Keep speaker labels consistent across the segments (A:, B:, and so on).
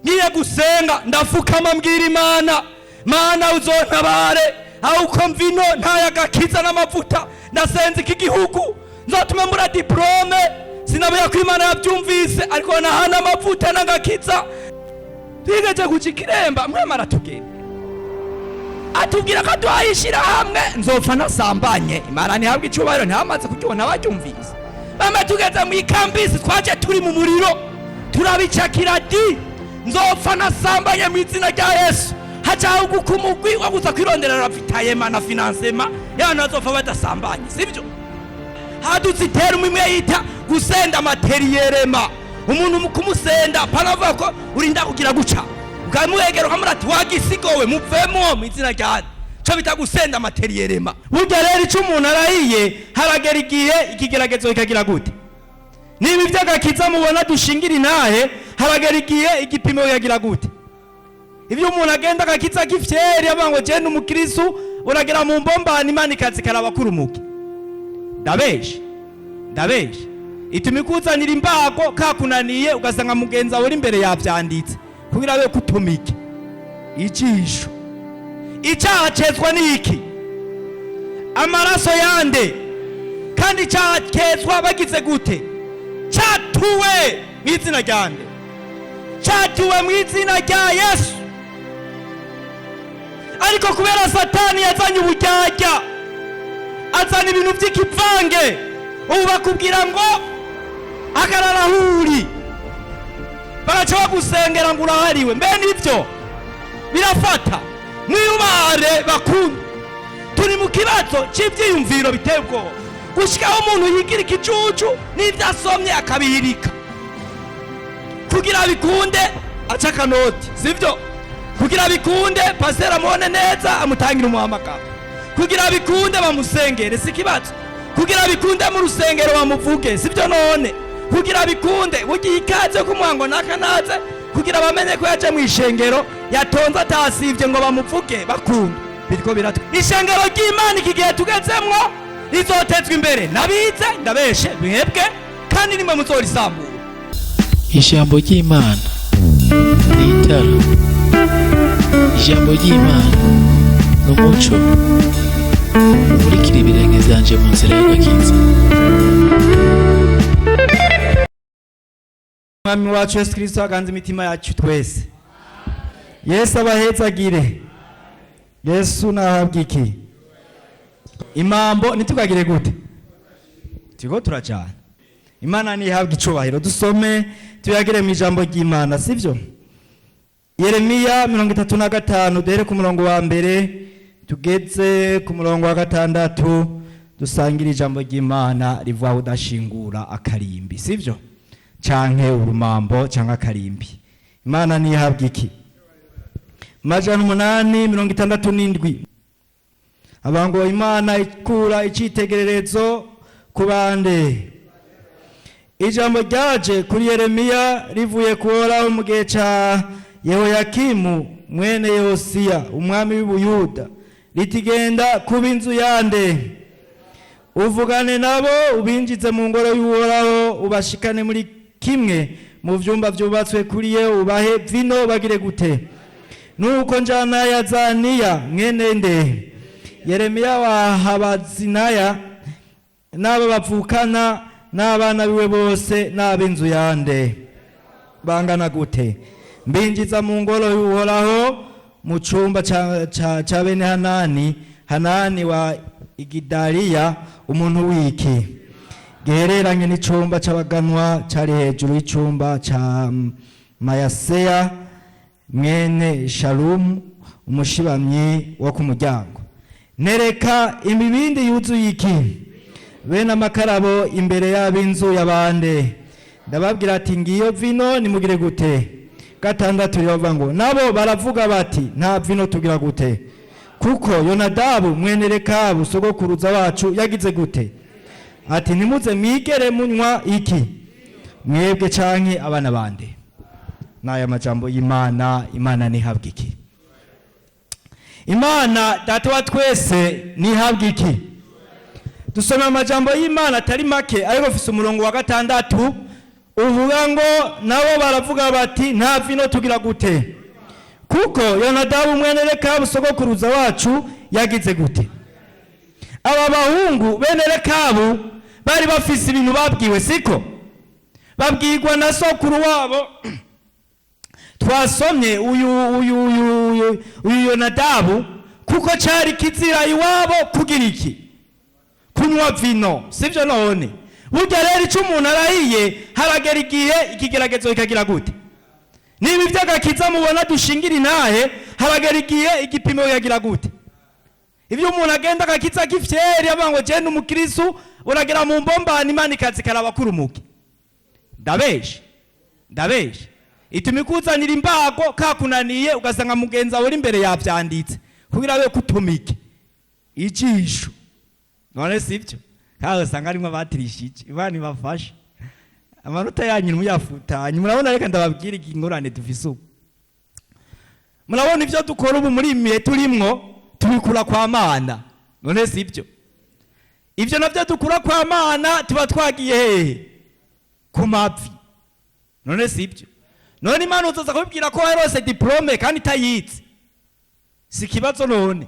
A: ngiye gusenga ndafukama mbwira Imana, Mana uzontabare, auko mvino ntayagakiza n'amavuta, ndasenze iki gihugu nzotuma mbura diplome, sinabuya ko Imana yabyumvise, ariko nahana amavuta n'agakiza. Twigeje kukiremba mwe maratugenda atubwira ko twayishira hamwe nzopfa nasambanye. Imana ntihabwe icubahiro, ntihamaze kucyona bacyumvise. Bama tugeze mu ikambisi twaje turi mu muriro turabicakira di nzopfa nasambanye mu izina rya Yesu. Hacaho gukumugwi wo gusa kwirondera rafitaye mana financement yana azopfa badasambanye, sivyo? Haduzitera umwe yita gusenda materiyerema, umuntu mukumusenda panavuga ko urinda kugira guca ukamwegera ukamurati wagisigowe muvemo mu izina rya cyo bita gusenda materiyerema. Burya rero icyo umuntu arahiye haragera igihe ikigeragezo ikagira gute, niba ivyagakiza mubona dushingira intahe haragera igihe igipimo yagira gute. Ibyo umuntu agenda agakiza gifyeri abango je n'umukristo uragera mu mbombani Imana ikazi karabakurumuke. Ndabeshe itumikuzanira imbago kakunaniye ugasanga mugenza uri imbere yavyanditse kugira we kutumike ijisho. Icyaha cezwa niki? Amaraso yande, kandi icyaha kezwa bagize gute? Cyatuwe mu izina ryande, cyatuwe mu izina rya Yesu. Ariko kubera Satani yazanye uburyarya, azana ibintu by'ikivange, ubu bakubwira ngo akararahuri, bagaca bagusengera ngo urahariwe. Mbe nivyo birafata? Mwiyubare bakunda, turi mu kibazo cy'ivyiyumviro biteye ubwoba, gushikaho umuntu yigira ikicucu n'ivyasomye akabihirika kugira bikunde aca kanoti, sivyo? Kugira bikunde pastor amone neza amutangira umuhamagaro, kugira bikunde bamusengere si kibazo, kugira bikunde mu rusengero bamuvuge, sivyo? None kugira bikunde bugiye ikaze ku mwango nakanaze, kugira bamenye ko yaje mu ishengero yatonze atasivye ngo bamuvuge bakunda. Biriko biratwe ishengero ry'Imana ikigihe tugezemwo rizotezwa imbere nabize ndabeshe mwebwe, kandi nimwe muzorisambura.
B: Ijambo ry'Imana ni itara, ijambo ry'Imana ni umuco umurikira ibirenge vyanje mu nzira y'agakiza.
A: Mwami wacu Yesu Kristo aganze imitima yacu twese. Yesu abahezagire. Yesu nahabwa iki? Imambo nitukagire gute? Tiko turajana. Imana nihabwa icubahiro. Dusome tuyagire mu ijambo ry'Imana, sivyo? Yeremiya 35 dere ku murongo wa mbere tugeze ku murongo wa 6 dusangira ijambo ry'Imana rivuga udashingura akarimbi, sivyo? Canke urumambo canke akarimbi. Imana nihabwa iki? Majana 867 abango Imana ikura icitegererezo ku bande. Ijambo ryaje kuri Yeremiya rivuye kuhoraho mu gihe ca Yehoyakimu mwene Yosiya umwami w'Ubuyuda, ritigenda kuba inzu yande, uvugane nabo ubinjize mu ngoro y'Uhoraho, ubashikane muri kimwe mu vyumba vyubatswe kuri ye, ubahe vino bagire gute? Nuko njana ya Zaniya mwene nde Yeremiya wa Habazinaya n'abo bavukana n'abana biwe bose n'ab'inzu yande bangana gute? Mbinjiza mu ngoro y'Uhoraho mu cumba ca bene Hanani wa Igidaliya umuntu wiki, gihereranye n'icumba c'abaganwa cari hejuru y'icumba ca Mayaseya mwene Shalumu umushibamyi wo ku muryango. Nereka imibindi yuzuye iki? Bene amakarabo imbere y'ab'inzu y'abande. Ndababwira ati ngiyo vino nimugire gute? 6 rivuga ngo nabo baravuga bati nta vino tugira gute? Kuko Yonadabu mwene Rekabu sogokuruza wacu yagize gute? Ati nimuze mwigere munywa iki? Mwebwe canke abana bande. Naya majambo y'Imana. Imana nihabwa iki? Imana data wa twese nihabwa iki? Dusoma amajambo y'Imana atari make ariko fise umurongo wa 6 uvuga ngo nabo baravuga bati nta vino tugira gute, kuko Yonadabu mwene Rekabu sogokuruza wacu yagize gute. Aba bahungu bene Rekabu bari bafise ibintu babwiwe, siko babwirwa na sokuru wabo. Twasomye uyu Yonadabu kuko cyari kizira iwabo kugira iki, kunywa vino, sivyo none. Burya rero icyo umuntu arahiye haragera igihe ikigeragezo kikagira gute. Niba ivy'agakiza mubona dushingira intahe, haragera igihe igipimo kikagira gute. Ibyo umuntu agenda agakiza gifyeri abango je n'umukristo uragera mu mbombani Imana ikazi karaba kurumuke. Ndabeshe itumikuzanira imbago kakunaniye ugasanga mugenza uri imbere yavyanditse kugira we kutumike ijisho, none sivyo kaho sanga arimwe batirishije. Imana ibafashe amanota yanyu muyafutanye. Murabona reka ndababwira ingorane dufise ubu. Murabona ivyo dukora ubu muri imihe turimwo tubikura kwa Mana, none sivyo. Ivyo navyo dukura kwa Mana tuba twagiye hehe? Ku mavi, none sivyo. None Imana uzoza kubibwira ko warose diplome kandi itayizi, si kibazo none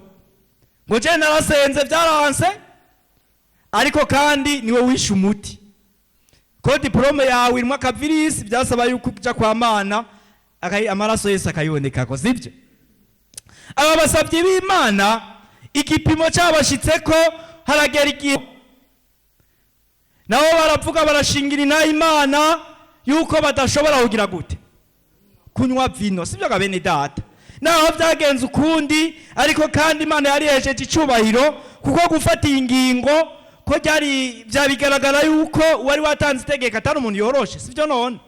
A: ngo je narasenze vyaranse, ariko kandi niwe wishe umuti. Ko diplome yawe irimo akavirisi byasaba yuko uja kwa Mana amaraso Yesu akayiboneka ko, sivyo. Aba basabye b'Imana igipimo cyabashitseko haragera igihe nabo baravuga barashingira intahe Imana yuko badashobora kugira gute, kunywa vino, sivyo ga bene data. Naho byagenze ukundi, ariko kandi Imana yari yejeje icubahiro kuko gufata ingingo ko byari byabigaragara yuko wari watanze itegeko atari umuntu yoroshe, sivyo none.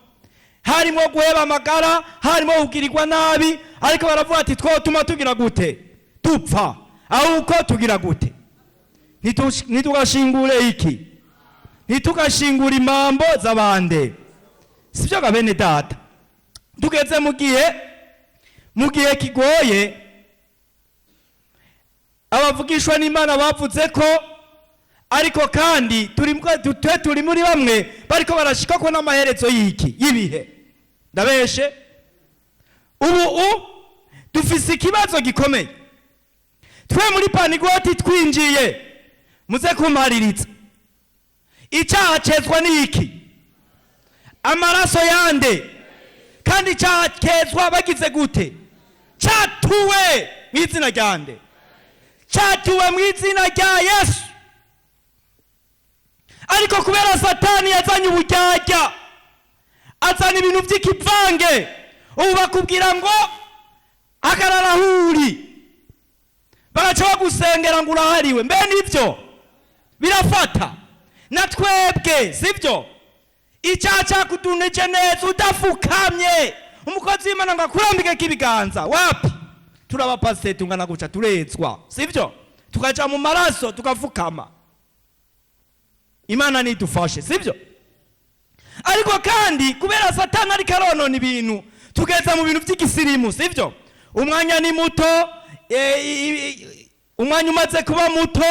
A: Harimo guheba amagara, harimo kugirirwa nabi, ariko baravuga ati twotuma tugira gute, tupfa ahubwo tugira gute, nitugashingure iki, nitugashingura imambo z'abande, sivyo ga bene data. Tugeze mu gihe kigoye, abavugishwa n'Imana bavuze ko, ariko kandi turi muri bamwe bariko barashika ko n'amaherezo y'iki y'ibihe. Ndabeshe ubu dufise ikibazo gikomeye. Twe muri Panigoti twinjiye, muze kumariritsa icyaha cezwa n'iki, amaraso yande, kandi icyaha kezwa bagize gute, cyatuwe mu izina ryande, cyatuwe mu izina rya Yesu. Ariko kubera Satani yazanye uburyarya, azana ibintu by'ikivange, ubu bakubwira ngo hagarara huri, bagaca bagusengera ngo urahariwe. Mbe nivyo birafata na twebwe, sivyo? Icyaha cyakutunije neza udafukamye, umukozi w'Imana ngo akurambike k'ibiganza, wapi? Turabapasite tungana guca turezwa, sivyo? Tukaja mu maraso tukafukama. Imana nidufashe, sivyo? Ariko kandi kubera Satani ari karonona ibintu, tugeza mu bintu by'igisirimu, sivyo? Umwanya ni muto, umwanya umaze kuba muto,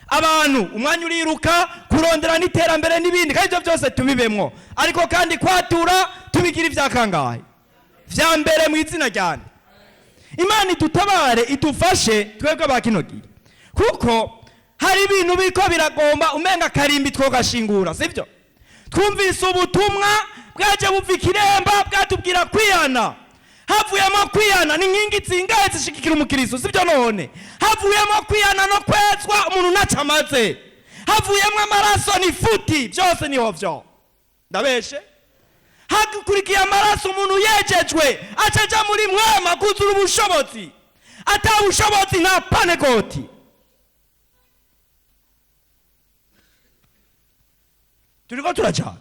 A: abantu umwanya uriruka kurondera n'iterambere n'ibindi, kandi ibyo byose tubibemwo. Ariko kandi kwatura tubigira ivyakangahe, vya mbere mu izina ryane. Imana idutabare idufashe twebwe abakinogira, kuko hari ibintu biko biragomba umenga karimbi twogashingura, sivyo? Twumvise ubutumwa bwaje buva ikiremba bwatubwira kwihana. Havuyemo kwihana n'inkingi zingahe zishigikira umukristo, sivyo none? Havuyemo kwihana no kwezwa umuntu nacamaze, havuyemo amaraso n'ifuti, byose niho vyo. Ndabeshe hakurikiye amaraso umuntu yejejwe acaja muri mwema kuzura ubushobozi, ata ubushobozi nta Panigoti. Turiko turaja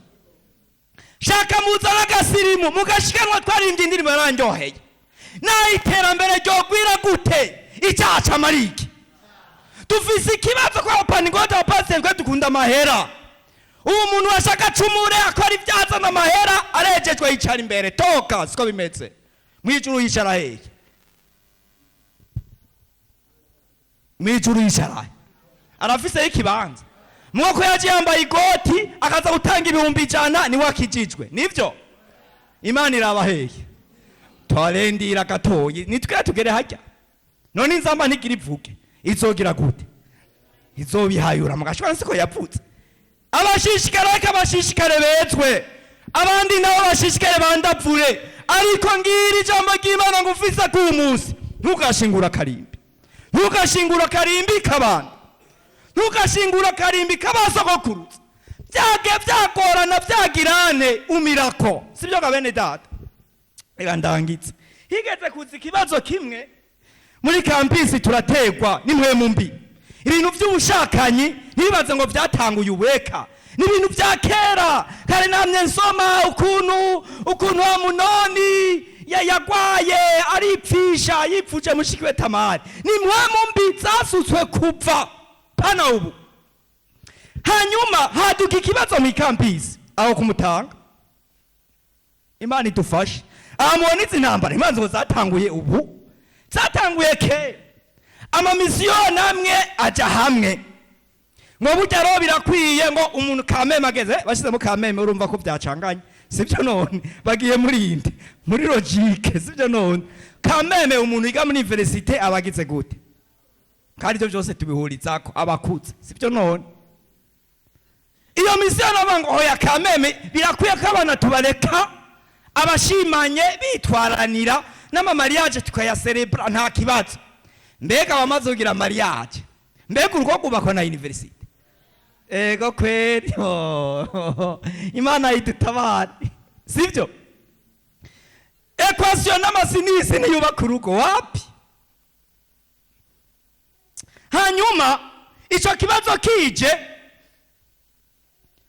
A: shaka muzana gasirimu mugashikanwa twarimbye indirimbo yarandyoheye, na iterambere ryogwira gute icyaha camariki. Tufise ikibazo kwa Panigoti abapasiteri twe dukunda amahera. Ubu muntu washaka acumure akora ivyazana amahera arejejwe yicara imbere, toka siko bimeze. Mwijuru yicara hehe? Mwijuru yicara arafise ikibanza. mwoko yaje yambaye igoti akaza gutanga 100 ni wakijijwe nivyo Imana irabaheye twarendira gatoyi nitwe tugere hajya none inzamba ntigirivuge izogira gute izobihayura mugashobora siko yapfutse abashishikare bezwe abandi nabo bashishikare bandapfure ariko ngira ijambo ry'Imana ngo ufise ku munsi ntugashingura karimbi kabana ntugashingura karimbi kabasogokurutse byagorana byagirane umirako sibyo kabene data ega ndangitse higeze kuza ikibazo kimwe muri campus turategwa nimwe mumbi ibintu by'ubushakanyi nibaze ngo byatanguye ubweka n'ibintu bya kera kare namye nsoma ukuntu wa Munoni yagwaye aripfisha yipfuje mushikiwe Tamari nimwe mumbi zasutswe kupfa pana ubu hanyuma haduka ikibazo mu campus aho kumutanga Imana idufashe amoni zinambara Imana ngo zatanguye ubu zatanguye ke ama mission amwe aja hamwe ngo bujaro birakwiye ngo umuntu kameme ageze bashize mu kameme urumva ko byacanganye sibyo none bagiye muri logique sibyo none kameme umuntu yiga muri university abagize gute kandi ibyo byose tubihurizako abakutse sibyo none iyo mission abango hoya kameme birakwiye ko abana tubareka abashimanye bitwaranira n'ama mariage tukayacelebra nta kibazo mbega bamaze kugira mariage mbega urugo kubakwa na university ego kweri Imana idutabare sivyo equation n'amasinisi niyubaka urugo wapi hanyuma ico kibazo kije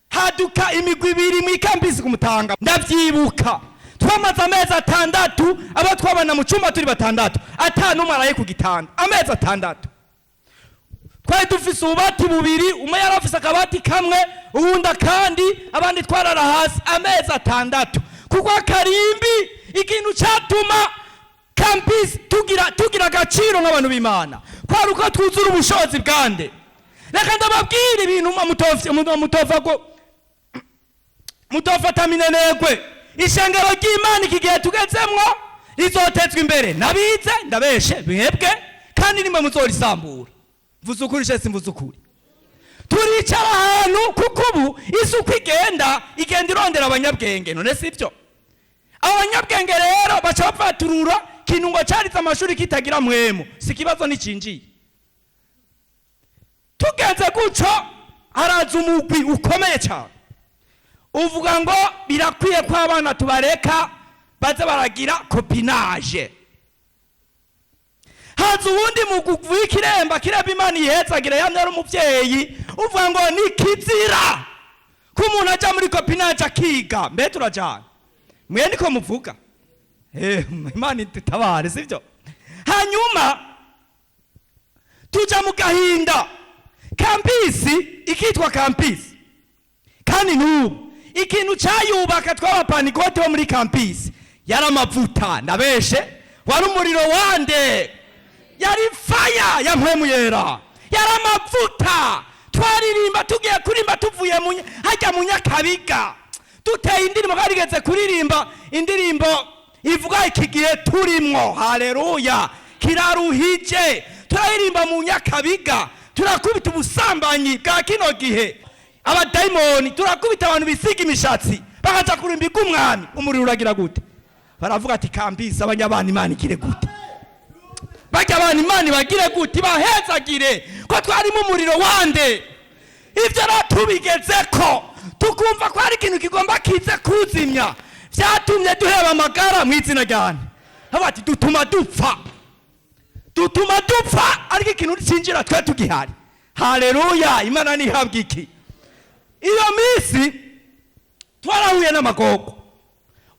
A: haduka imigwi ibiri mu campus kumutanga ndavyibuka twamaze amezi 6 abo twabana mu cyumba turi 6 atanu maraye ku gitanda amezi 6 twari dufise ubati bubiri umwe yarafise akabati kamwe uwunda kandi abandi twarara hasi amezi 6 kuko karimbi ikintu cyatuma campus tugira agaciro nk'abantu b'Imana kwari uko twuzura ubushobozi bwande reka ndababwira ibintu mutofata minenegwe ishengero ry'Imana ikigihe tugezemwo rizotezwa imbere nabize ndabeshe mwebwe kandi nimwe muzorisambura mvuze ukuri shese mvuze ukuri turicara ahantu kuko ubu isuku igenda irondera abanyabwenge none sivyo abanyabwenge rero baca bafaturura kintu ngo carize amashuri kitagira mwemo sikibazo nicinjiye tugeze guco haraza umugwi ukomeye cyane uvuga ngo birakwiye ko abana tubareka baze baragira copinage haza ubundi mugwi w'ikiremba kireba Imana ihezagira yamye ari umuvyeyi uvuga ngo ni kizira ko umuntu aja muri copinage akiga mbe turajana mwe niko muvuga Imana itutabare sivyo hanyuma tuja mu gahinda campus ikitwa campus kandi n'ubu ikintu cyayubaka tw'abapanikote bo muri campus yari amavuta ndabeshe wari umuriro wande yari fire ya mpwemu yera yari amavuta twaririmba tugiye kurimba tuvuye hajya mu Nyakabiga duteye indirimbo karigeze kuririmba indirimbo ivuga ikigihe turimwo haleluya kiraruhije turaririmba mu Nyakabiga turakubita ubusambanyi bwa kino gihe abadaimoni turakubita abantu bisiga imishatsi bakaza kurimbika umwami umuriro uragira gute baravuga ati campus abanyabana Imana ikire gute bajya abantu Imana bagire gute bahezagire ko twari mu muriro wande ivyo ratubigezeko tukumva ko ari ikintu kigomba kize kuzimya byatumye duheba amagara mu izina ryane abati dutuma dupfa ariko ikintu cinjira twe tugihari haleluya Imana nihabwa iki iyo misi twarahuye n'amagogo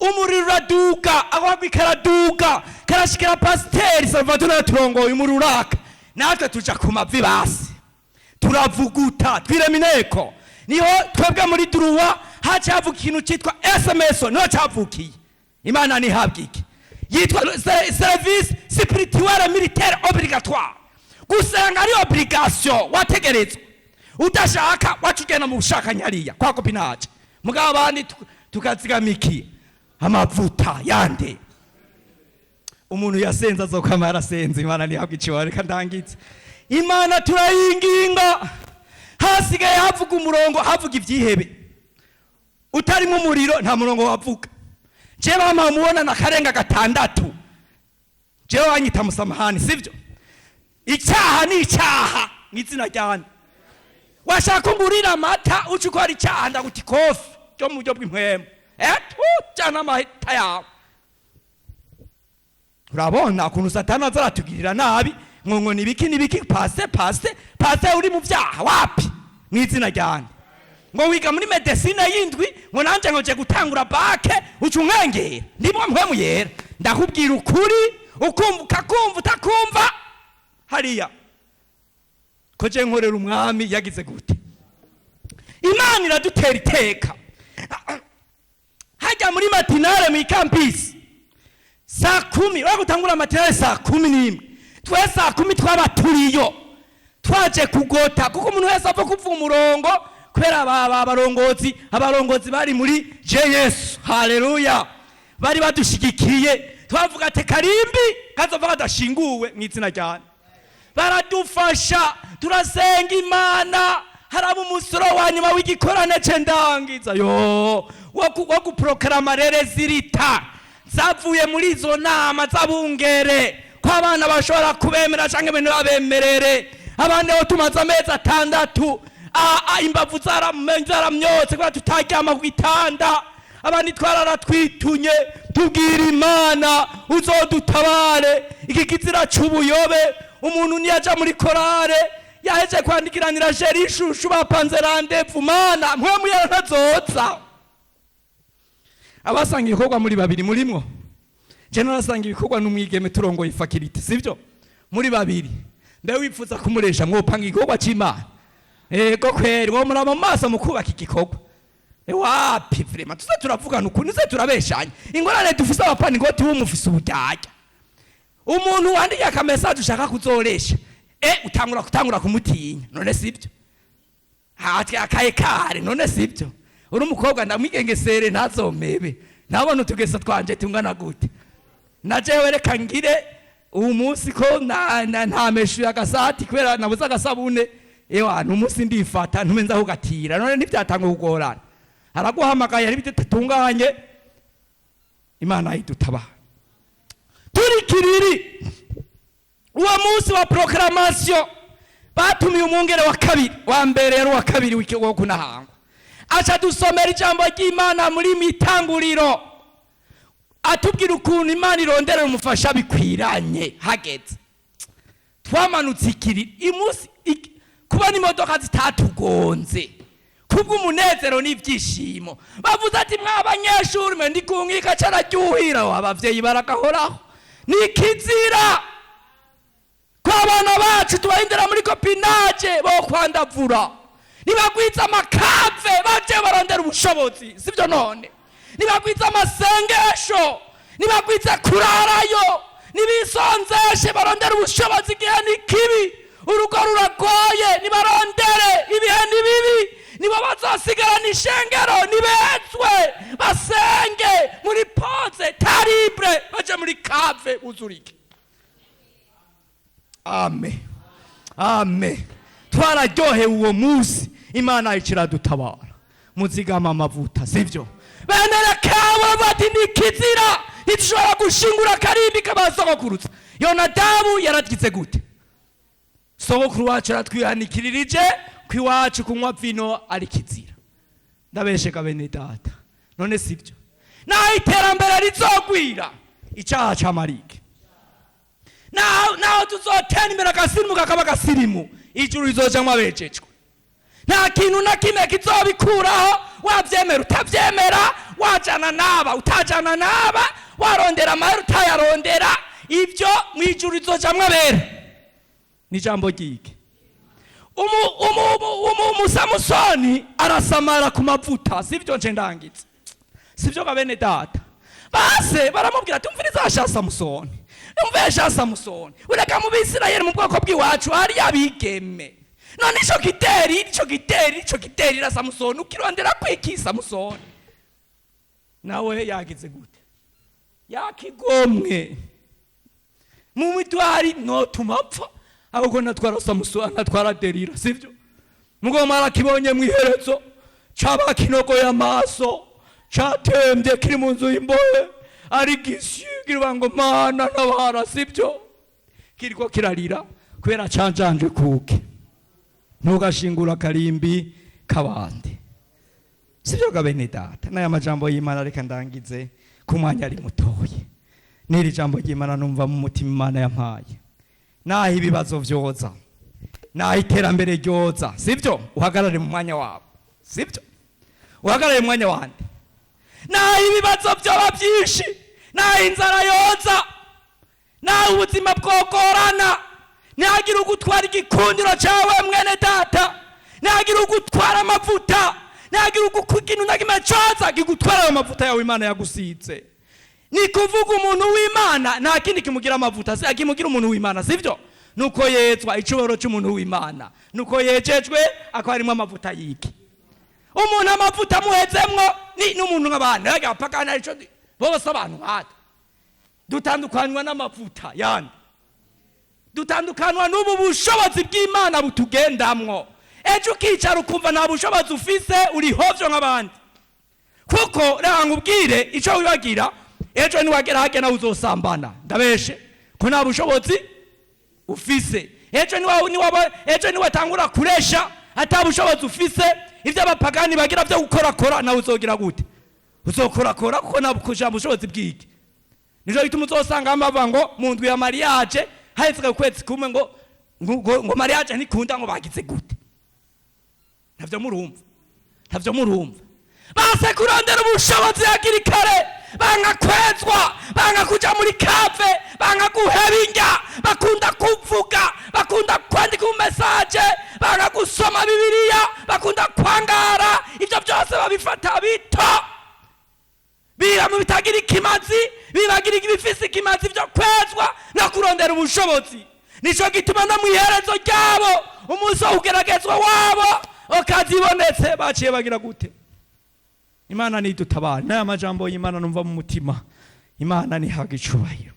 A: umuriro uraduka akaraduka karashikira pasiteri Salvatore turongoye umuriro uraka natwe tuja ku mavi basi turavuguta twiremineko niho twebwe muri duruwa hacavuka ikintu cyitwa SMS niho cyavukiye Imana nihabwa iki yitwa service spirituel militaire obligatoire gusenga ari obligation wategerezwa udashaka wacugena mu bushaka nyariya kwa kopinaje mugabo abandi tukazigamikiye amavuta yande. Umuntu yasenza azokamara asenze. Imana ntihabwe iciwe. Reka ndangitse. Imana turayinginga, hasigaye havuga umurongo, havuga ivyihebe. Utarimo umuriro nta murongo wavuga. Je bama mubona nakarenga 6. Je wanyita musamahani sivyo? Icyaha ni icyaha n'izina ryane. Washaka ngurira amata ucukora icyaha ndaguti kofi cyo mu buryo bw'impwemo. Cyana amahita yawe. Urabona ukuntu Satani azaratugirira nabi, ngo nibiki passe uri mu byaha wapi n'izina ryane. Ngo wiga muri medicine yindwi ngo nanje ngoje gutangura bake ucumwengera ndimo mpwemu yera. Ndakubwira ukuri ukumva utakumva hariya ko je nkorera umwami yagize gute. Imana iradutera iteka. Hajya muri matinale mu campus saa 10 bagutangura matinale saa 11 twe saa 10 twabaturiyo twaje kugota kuko umuntu wese apfa kuva umurongo kwera abarongozi bari muri JS. Haleluya. Bari badushigikiye twavuga ati karimbi kazova badashinguwe mu izina ryane. Baradufasha turasenga Imana. Haraba umusoro wanyuma w'igikorane cendangiza wo guproklama rere zirita zavuye muri izo nama zabungere ko abana bashobora kubemera canke ibintu babemerere. Abandi bo tumaze amezi 6 imbavu zaramyotse kwa tutaryama ku gitanda. Abandi twarara twitunye tubwira Imana uzodutabare iki kizira c'ubuyobe. Umuntu niyaja muri korale yaheje kwandikiranira jeri ishushu bapanze rendezvous Mana mpwemu yarazotsa. Abasanga ibikorwa muri babiri murimwo. Je narasanga ibikorwa n'umwigeme turongoye fakirite sivyo muri babiri. Ndawe wipfuza kumuresha mwopanga igikorwa c'Imana. Ego kweri wo muraba maso mukubaka igikorwa. Wapi vrema tuze turavugana ukuntu ze turabeshanya. Ingorane dufise abapani ngo tiwumufise ubujyajya. Umuntu wandika aka message ushaka kuzoresha utangura kumutinya none sivyo. Hati akaye kare none sivyo. Uri umukobwa ndamwigengesere ntazomebe. Nabona utugesa twanje tungana gute. Najewe reka ngire uyu munsi ko ntameshuye agasati kwera nabuze agasabune. Ewa numunsi ndifata ntumenza ho gatira none ntibyatanga kugorana. Araguhamagaye ari bitatunganye. Imana idutaba. Turi kiriri uwo munsi wa proclamation batumiye umwungere wa kabiri wa mbere yari wa kabiri w'ikigo kunahangwa. Acha dusomera ijambo ry'Imana muri mitanguriro atubwira ukuntu Imana irondera umufasha bikwiranye hageze. Twamanutse ikiri imusi kuba n'imodoka zitatugonze kubwo umunezero n'ibyishimo. Bavuze ati mw'abanyeshuri mwe ndi kungika cyaracyuhira abavyeyi barakahoraho nikizira ko abana bacu tubahindira muri kopinaje bo kwandavura. Nibagwiza amakave baje barondera ubushobozi sivyo none. Nibagwiza amasengesho nibagwiza kurarayo nibisonzeshe barondera ubushobozi igihe ni kibi urugo ruragoye nibarondere ibihe ni bibi nibo bazosigara n'ishengero nibetswe basenge muri pose taribre baje muri kave uzurike. Amen. Twararyohewe uwo munsi Imana ikiradutabara muzigama amavuta sivyo. Benera kawe bati nikizira ntishobora gushingura karimbi kabasogokurutsa. Yonadabu yaragize gute? Sogokuru wacu aratwihanikirije kwiwacu kunywa vino ari kizira. Ndabesheka bene data none sivyo. Na iterambere rizogwira icyaha c'amarike. Now tuzotera imbere akasirimu kakaba gasirimu ijuru rizojamwa abejejwe. Nta kintu na kimwe kizobikuraho wavyemera utavyemera wajana naba utajana naba warondera amahera utayarondera ivyo mwijuru rizojamwa abera. Ni jambo ryiki. Samusoni arasamara ku mavuta sivyo nje ndangitse sivyo kabene data. Base baramubwira tumviriza sha Samusoni. Umvesha Samusoni ureka mu Bisirayeli mu bwoko bw'iwacu hari abigeme none ico giteri la Samusoni ukirondera kwiki Samusoni nawe yagize gute yakigomwe mu mitwari no tumapfa ahubwo natwara Samusoni natwara Delila sivyo mugoma arakibonye mwiherezo caba kinoko y'amaso catembye kiri mu nzu y'imbohe ari gisigira ngo mana nabara sivyo kiriko kirarira kwera canjanje kuke ntugashingura karimbi kabande sivyo gabene data n'aya majambo y'Imana reka ndangize ku mwanya ari mutoye n'iri jambo ry'Imana numva mu mutima Imana yampaye naho ibibazo vyoza naho iterambere ryoza sivyo uhagarare mu mwanya wawe sivyo uhagarare mu mwanya wande naho ibibazo vyoba byinshi naho inzara yoza naho ubuzima bwogorana nagira ugutwara igikundiro cyawe mwene data nagira ugutwara amavuta nagira ugukugina unagima cyoza gigutwara ayo mavuta yawe Imana yagusize ni kuvuga umuntu w'Imana nta kindi kimugira amavuta se akimugira umuntu w'Imana sivyo nuko yezwa icuboro cy'umuntu w'Imana nuko yejejwe akwarimo amavuta yiki umuntu amavuta muhezemwo ni n'umuntu nk'abana yagapakana ico bose abantu hata dutandukanywa n'amavuta yandi dutandukanwa n'ubu bushobozi bw'Imana butugendamwo ejo ukicara ukumva nta bushobozi ufise uri hovyo nk'abandi kuko reka nkubwire ico wibagira ejo niwagera hage nawe uzosambana ndabeshe ko nta bushobozi ufise ejo niwatangura kuresha ata bushobozi ufise ivyo abapagani bagira vyo gukorakora nawe uzogira gute uzokorakora kuko nta bushobozi bw'iki nijo bituma uzosanga bava ngo mu ndwi ya mariage hahise ukwezi kumwe ngo mariage ntikunda ngo bagize gute ntavyo murumva base kurondera ubushobozi hakiri kare banga kwezwa banga kuja muri kafe banga guhebinga bakunda kuvuga bakunda kwandika message banga gusoma Bibiliya bakunda kwangara ivyo byose babifata bito bira mu bitagira ikimazi bibagira ibifisi ikimazi byo kwezwa no kurondera ubushobozi nico gituma no mwiherezo ryabo umunsi ugeragezwa wabo okazibonetse baciye bagira gute Imana ni dutabara n'aya majambo y'Imana numva mu mutima Imana ni hagicubahiro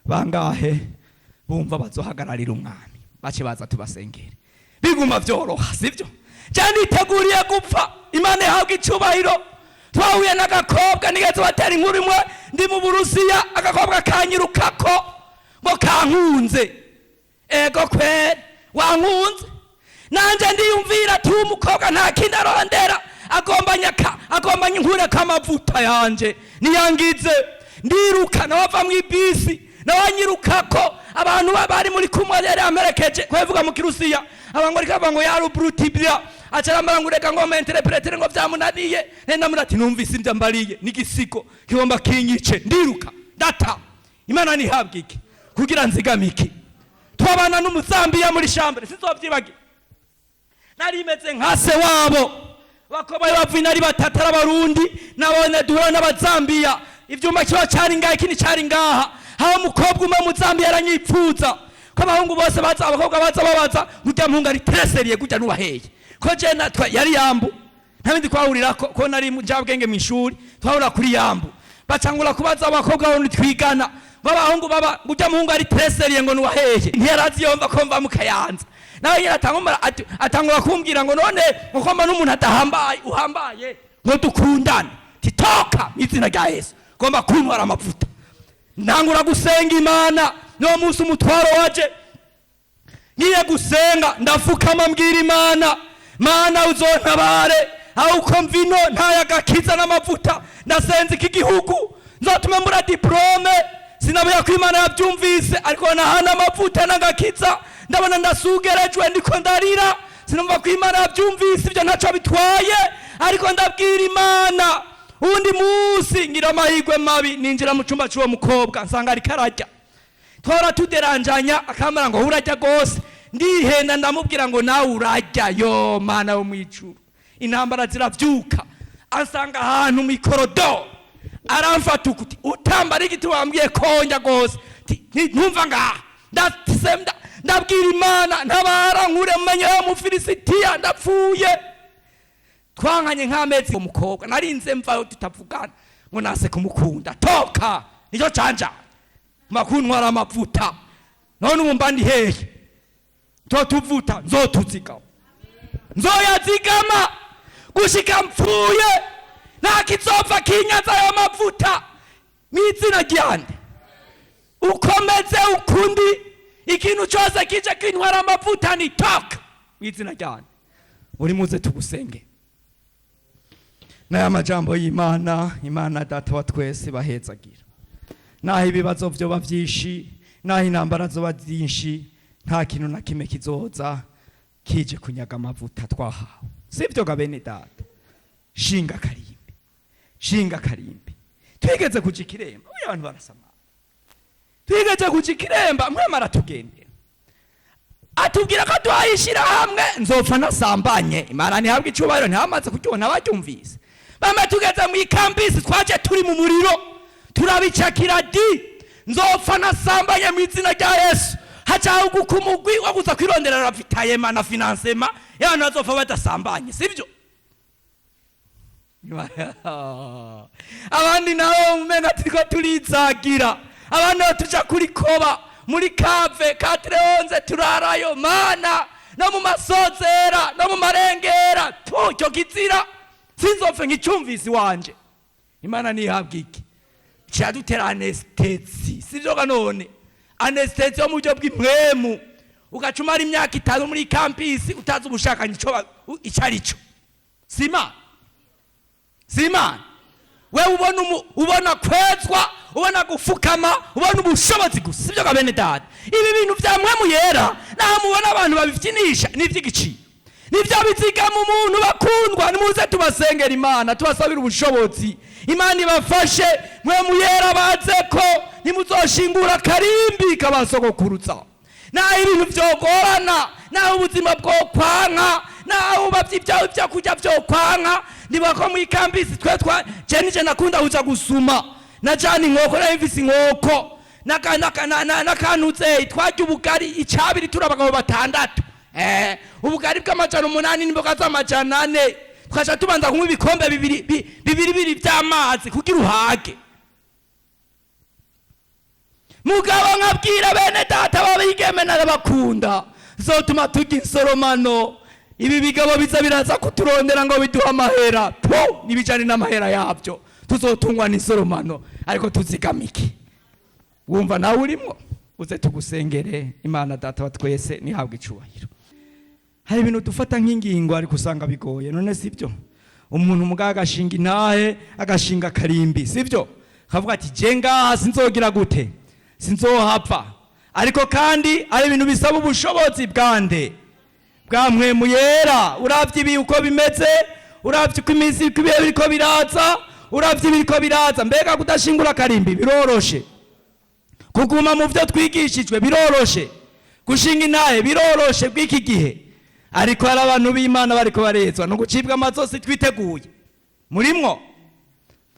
A: bangahe bumva bazohagararira umwami bace baza tubasengere biguma vyoroha sivyo cyane iteguriye gupfa Imana yahagicubahiro twahuye n'agakobwa nigeze batera inkuru imwe ndi mu Burusiya agakobwa kanyirukako ngo kankunze ego kwere wankunze nanje ndiyumvira ati umukobwa nta kindi arondera agombanya inkure kamavuta yanje niyangize ndiruka nabava mu ibisi nawanyirukako abantu bari muri kumwe yari amerekeje kwevuga mu Kirusiya abango rikava ngo yari brutibya acarambara ngureka ngo interpreter ngo vyamunaniye nenda murati numvise imvya mbariye nigisigo kibomba kinyice ndiruka data Imana ni habwiki kugira nzigamiki twabana n'umuzambiya muri chambre sizovyibage nari imeze nkase wabo bakobaye bavina ari batatara abarundi nabone duhura n'abazambiya ivyuma kiba cyari ngaha ikindi cyari ngaha hawo mukobwa umwe muzambiya aranyipfuza ko abahungu bose baza abakobwa baza babaza kujya mpunga ari treseriye kujya nubaheye ko je natwa yari yambu ntabindi kwahurira ko nari njabwenge mu ishuri twahura kuri yambu bacangura kubaza abakobwa babo twigana babahungu baba kujya mpunga ari treseriye ngo nubaheye ntiyarazi yomba ko mva mu Kayanza nawe atangura kumbwira ngo none ukoma n'umuntu adahambaye uhambaye ngo dukundane titoka izina rya Yesu ngomba kuntwara amavuta ntangura gusenga Imana no munsi umutwaro waje ngiye gusenga ndafukama mbwira Imana Mana uzontabare aho uko mvino ntayagakiza n'amavuta ndasenze iki gihugu nzotuma mbura diplome sinabuya ko Imana yabyumvise ariko nahana amavuta n'agakiza ndabona ndasugerejwe ndiko ndarira sinumva ko Imana yabyumvise ibyo ntaco bitwaye ariko ndabwira Imana undi munsi ngira amahirwe mabi ninjira mu cyumba cy'uwo mukobwa nsanga ari karajya twara tuderanjanya akamara ngo urajya gose ndihenda ndamubwira ngo nawe urajya yo Mana wo mwicuru intambara ziravyuka ansanga ahantu mu ikorodo aramfata ukuti utambara igiti wambwiye konja gose ntumva ngaha ndabwira Imana ntabara nkure mumenye yo mu Filisitiya ndapfuye. Twanganye nk'amezi umukobwa narinze mvayo tutavugana ngo nase kumukunda toka nicyo canja makuntwara amavuta none umumba ndi hehe tuvuta nzotuzigama nzoyazigama gushika mpfuye nta kizopfa kinyaza ayo mavuta mw'izina ryande. Ukomeze ukundi ikintu cyose kije kintwara amavuta ni toka mw'izina ryande. Uri muze tugusenge. Naya majambo y'Imana, Imana Data wa twese bahezagira. Naho ibibazo vyoba vyinshi, naho intambara zoba zinshi, nta kintu na kimwe kizoza kije kunyaga amavuta twahawe. Sivyo ga bene Data. Shinga karimbi. Shinga karimbi. Twigeze kuja ikiremba, uyu abantu barasama. Twigeze kuja ikiremba, mwe maratugende. Atubwira ko twayishira hamwe nzopfa nasambanye. Imana ntihabwa icubahiro ntihamaze kuryona baryumvise. Bama tugeze mu ikambisi twaje turi mu muriro turabicakira di nzopfa nasambanye mu izina rya Yesu. Hacaho gukumugwi wo gusa kwirondera ravitayema na financema y'abantu bazopfa badasambanye sivyo. Abandi nabo umena turiko turizagira abandi tuja kuri koba muri kave 411 turarayo mana no mu masozera no mu marengera cyo kizira sinzopfe nk'icyumvisi wanje. Imana nihabwa iki cyadutera anesthesi sivyo kanone anesthesi yo mu byo bw'imwemu ugacumara imyaka 5 muri campus utazi ubushakanye icarico Sima we ubona kwezwa ubona gufukama ubona ubushobozi gusa sivyo ka bene Data. Ibi bintu vya mwemu yera naho mubona abantu babivyinisha n'ivy'igiciro nivyo bizigama umuntu bakundwa. Nimuze tubasengera Imana tubasabira ubushobozi Imana ibafashe mwemu yera baze ko nimuzoshingura karimbi kabasogokurutsa. Naho ibintu vyogorana naho ubuzima bwo kwanka naho bavyibyaho byo kujya byo kwanka ndibako mu ikambisi twe je nakunda uza gusuma na jani inkoko na imvisi inkoko nakanutse twajya ubugari icabiri turabagabo batandatu ubugari bw'amajana 8 n'imboga z'amajana 4 twaje tubanza kunywa ibikombe bibiri by'amazi kugira uhage. Mugabo nkabwira bene Data babigeme n'abakunda zotuma tugira insoromano. Ibi bigabo biza biraza kuturondera ngo biduha amahera nibijane n'amahera yabyo tuzotungwa n'insoromano ariko tuzigamike. Wumva nawe urimo uze tugusengere. Imana Data wa twese nihabwa icubahiro. Hari ibintu dufata nk'ingingo ariko usanga bigoye none sivyo. Umuntu mugaga agashinga intahe agashinga karimbi sivyo kavuga ati je ngaha sinzogira gute sinzohapfa ariko kandi ari ibintu bisaba ubushobozi bwande bwa mwemu yera. Uravye ibi uko bimeze uravye uko iminsi ibihe biriko biraza uravye ibiriko biraza mbega kudashingura karimbi biroroshe kuguma mu vyo twigishijwe biroroshe gushinga intahe biroroshe bw'iki gihe ariko hari abantu b'Imana bariko barezwa no gucibwa amazosi twiteguye murimwo.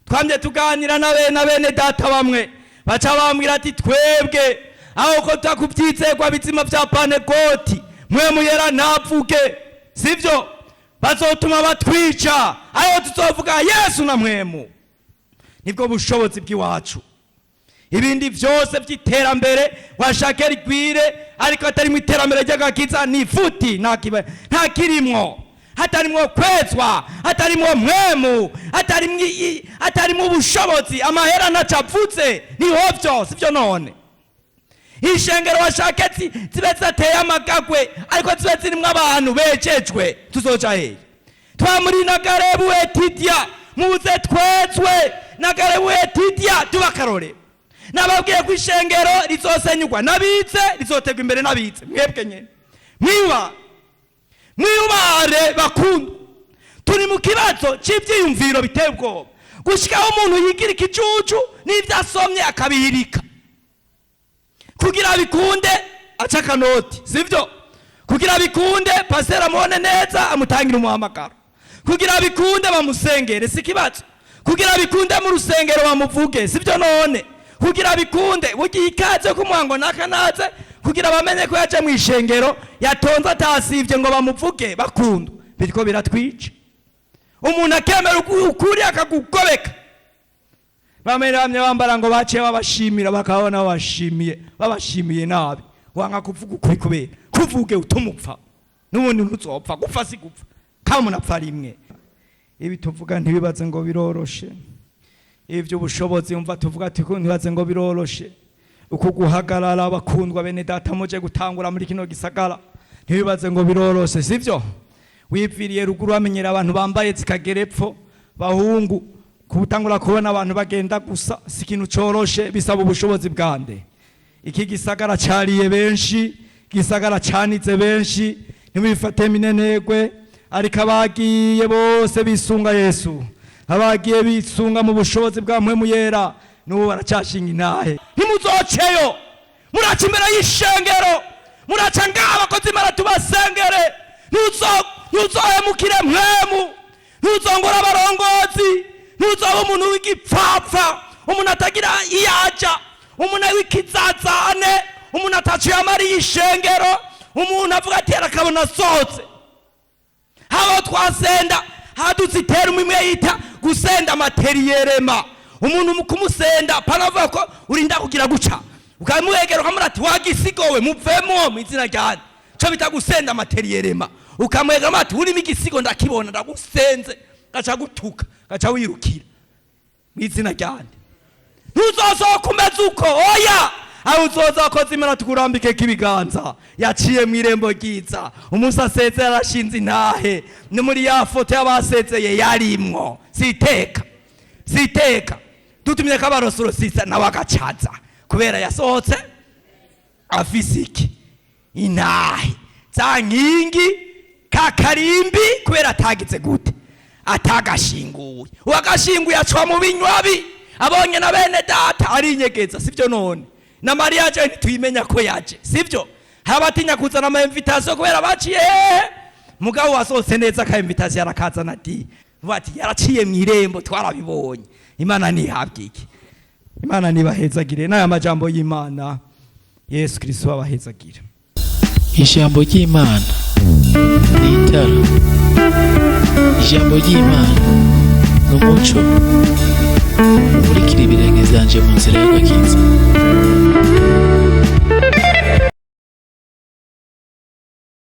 A: Twamye tuganira na bene Data bamwe baca bambwira ati twebwe aho ko takubyizegwa bizima vya Panegoti mwemu yera navuge sivyo bazotuma batwica aho tuzovuga Yesu na mwemu nibwo bushobozi bw'iwacu. Ibindi vyose vy'iterambere washake rigwire ariko atari mu iterambere ry'agakiza ni futi nta kirimwo hatarimwo kwezwa hatarimwo mwemu hatarimwo ubushobozi amahera ntacavutse niho vyose vyo none. Ishengero washake zibe zateye amagagwe ariko zibe zirimwo abantu becejwe tuzoja hehe. Twamuri na Garebu Etidia muze twezwe na Garebu Etidia tubakarore. Nababwiye ko ishengero rizosenyugwa nabize rizotegwa imbere nabize mwebwe nyene mwiyubare bakunda. Turi mu kibazo c'ivyiyumviro biteye ubwoba gushikaho umuntu yigira ikicucu n'ivyasomye akabihirika kugira bikunde aca akanoti sivyo kugira bikunde pasera amubone neza amutangira umuhamagaro kugira bikunde bamusengere si kibazo kugira bikunde mu rusengero bamuvuge sivyo none kugira bikunde bugiye ikaze ku mwango nakanaze kugira bamenye ko yaje mu ishengero yatonze atasivye ngo bamuvuge bakundwa, biriko biratwica. Umuntu akemera ukuri akagugobeka, bamwe bambara ngo baciye babashimira, bakabona babashimiye nabi. Wanga kuvuga ukuri kubera kuvuge utumupfa, n'ubundi ntuzopfa, gupfa si gupfa, kandi umuntu apfa rimwe. Ibi tuvuga ntibibaze ngo biroroshe, ivyo ubushobozi umva tuvuga ati ntibaze ngo biroroshe. Uko guhagarara bakundwa bene data muje gutangura muri kino gisagara ntibibaze ngo biroroshe, sivyo? Wipfiriye ruguru bamenyera abantu bambaye zikagerepfo bahungu, kubutangura kubona abantu bagenda gusa si ikintu coroshe, bisaba ubushobozi bwande. Iki gisagara cariye benshi, gisagara canitse benshi, ntibifate minenegwe, ariko abagiye bose bisunga Yesu, abagiye bisunga mu bushobozi bwa Mpwemu Yera, n'ubu baracashinga intahe. Ntimuzoceyo, muraca imbere y'ishengero, muraca ngaho abakozi Imana tubasengere. Ntuzohemukire Mpwemu, ntuzongora abarongozi, ntuzoba umuntu w'igipfapfa, umuntu atagira iyaja, umuntu w'ikizazane, umuntu ataciye amariye ishengero, umuntu avuga ati arakabona asohotse. Habo twasenda haduzitera umwe yita gusenda materiyerema, umuntu mu kumusenda panavuga ko urinda kugira guca, ukamwegera ukamura ati wagisigowe muvemo mu izina ryanje, cyo bita gusenda materiyerema. Ukamwegera ati uri migisigo ndakibona ndagusenze, gaca gutuka, gaca wirukira mu izina ryanje. Ntuzosohoka umeze uko, oya, aho uzoza akoze Imana tukurambike kibiganza. Yaciye mu irembo ryiza, umunsi aseze yarashinze intahe, ni muri ya foto y'abasezeye yarimwo. Siteka tutumye kabarosoro sisa nawe agacaza kubera yasohotse afise iki intahe za nkingi kakarimbi, kubera atagize gute, atagashinguye. Uwagashinguye acwa mu binywabi, abonye na bene data ari inyegeza, sivyo? None na Maria je ntituyimenya ko yaje, sivyo? Habatinya kuzana ama invitation kubera baciye, mugabo wasose neza ka invitation yarakazana ati bati yaraciye mu irembo twarabibonye. Imana nihabwike, Imana nibahezagire n'aya majambo y'Imana. Yesu Kristo abahezagire.
B: Ijambo ry'Imana ni itara, ijambo ry'Imana ni umuco umurikira ibirenge vyanje mu nzira y'agakiza.